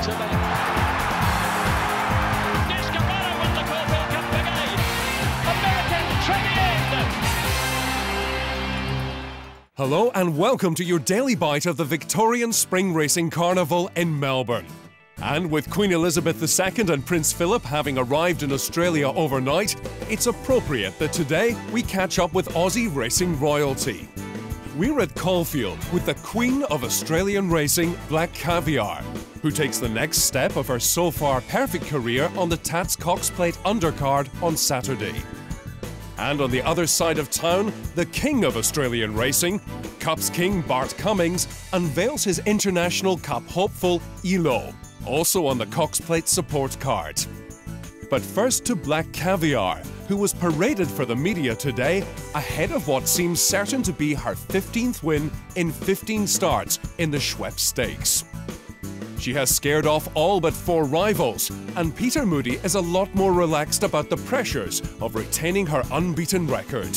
to me. Desperado won the Caulfield Cup Big A. American Trevor. Hello and welcome to your daily bite of the Victorian Spring Racing Carnival in Melbourne. And with Queen Elizabeth II and Prince Philip having arrived in Australia overnight, it's appropriate that today we catch up with Aussie racing royalty. We're at Caulfield with the Queen of Australian racing, Black Caviar, who takes the next step of her so far perfect career on the Tats Cox Plate undercard on Saturday. And on the other side of town, the King of Australian racing, Cups King Bart Cummings, unveils his International Cup hopeful, Elo, also on the Cox Plate support card. But first to Black Caviar, who was paraded for the media today ahead of what seems certain to be her 15th win in 15 starts in the Schweppes Stakes. She has scared off all but 4 rivals, and Peter Moody is a lot more relaxed about the pressures of retaining her unbeaten record.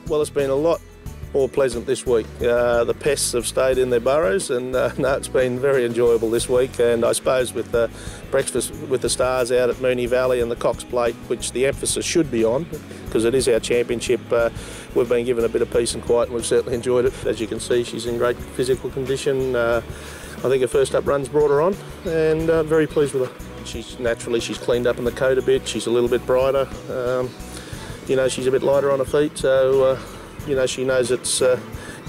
Well, it's been a lot more pleasant this week. The pests have stayed in their burrows, and no, it's been very enjoyable this week. And I suppose with the breakfast with the stars out at Moonee Valley and the Cox Plate, which the emphasis should be on, because it is our championship, we've been given a bit of peace and quiet, and we've certainly enjoyed it. As you can see, she's in great physical condition. I think her first up run's brought her on, and very pleased with her. She's cleaned up in the coat a bit. She's a little bit brighter. You know, she's a bit lighter on her feet, so you know, she knows it's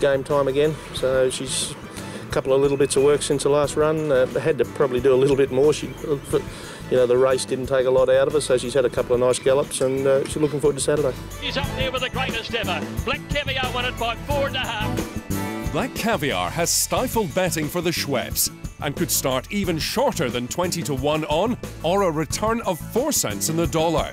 game time again. So she's a couple of little bits of work since the last run. Had to probably do a little bit more. You know, the race didn't take a lot out of her, so she's had a couple of nice gallops, and she's looking forward to Saturday. He's up there with the greatest ever. Black Caviar won it by 4.5. Black Caviar has stifled betting for the Schweppes and could start even shorter than 20 to 1 on, or a return of 4 cents in the dollar.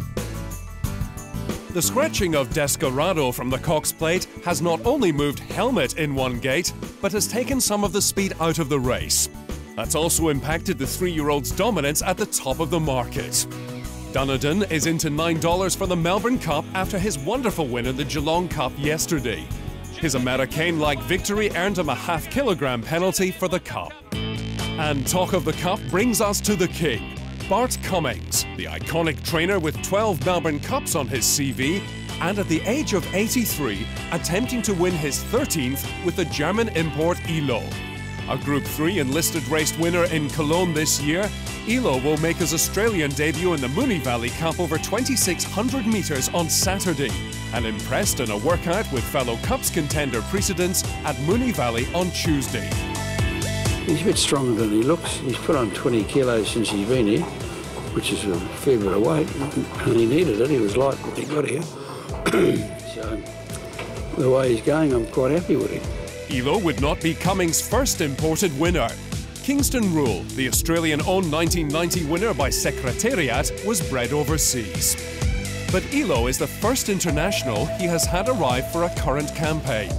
The scratching of Desperado from the Cox Plate has not only moved Helmet in one gate, but has taken some of the speed out of the race. That's also impacted the 3-year-old's dominance at the top of the market. Dunedin is into $9 for the Melbourne Cup after his wonderful win in the Geelong Cup yesterday. His American-like victory earned him a half-kilogram penalty for the Cup. And talk of the Cup brings us to the King, Bart Cummings, the iconic trainer with 12 Melbourne Cups on his CV, and at the age of 83, attempting to win his 13th with the German import Elo. A Group 3 enlisted race winner in Cologne this year, Elo will make his Australian debut in the Moonee Valley Cup over 2,600 metres on Saturday, and impressed in a workout with fellow Cups contender precedents at Moonee Valley on Tuesday. He's a bit stronger than he looks. He's put on 20 kilos since he's been here, which is a fair bit of weight, and he needed it. He was light when he got here. So the way he's going, I'm quite happy with him. Elo would not be Cummings' first imported winner. Kingston Rule, the Australian-owned 1990 winner by Secretariat, was bred overseas. But Elo is the first international he has had arrive for a current campaign.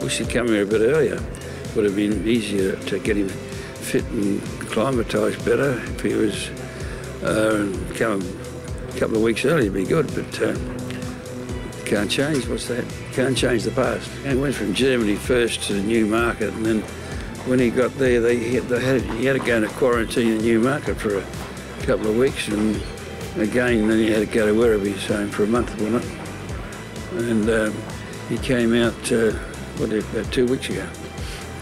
Wish he'd come here a bit earlier. Would have been easier to get him fit and acclimatised better. If he was come a couple of weeks earlier, it'd be good, but can't change. What's that? Can't change the past. He went from Germany first to Newmarket, and then when he got there, he had to go into quarantine in Newmarket for a couple of weeks, and again, then he had to go to Werribee, so for a month, wasn't it? And he came out, about 2 weeks ago.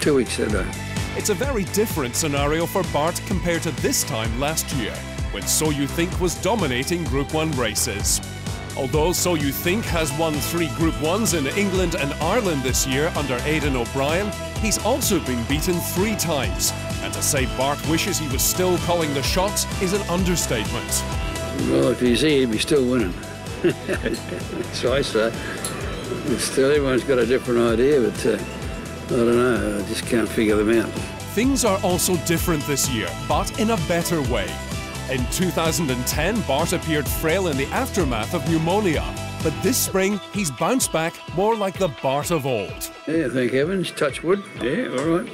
2 weeks Saturday. It's a very different scenario for Bart compared to this time last year, when So You Think was dominating Group 1 races. Although So You Think has won 3 Group 1s in England and Ireland this year under Aidan O'Brien, he's also been beaten 3 times. And to say Bart wishes he was still calling the shots is an understatement. Well, if he's here, he'd be still winning. So I say. Still, everyone's got a different idea, but I don't know, I just can't figure them out. Things are also different this year, but in a better way. In 2010, Bart appeared frail in the aftermath of pneumonia, but this spring he's bounced back more like the Bart of old. Yeah, thank heavens, touch wood, yeah, all right.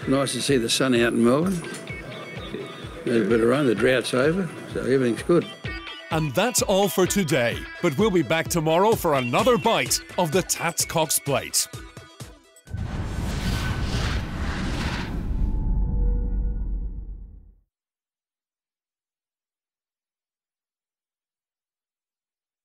Nice to see the sun out in Melbourne. There's a bit of rain, the drought's over, so everything's good. And that's all for today, but we'll be back tomorrow for another bite of the Tats Cox Plate.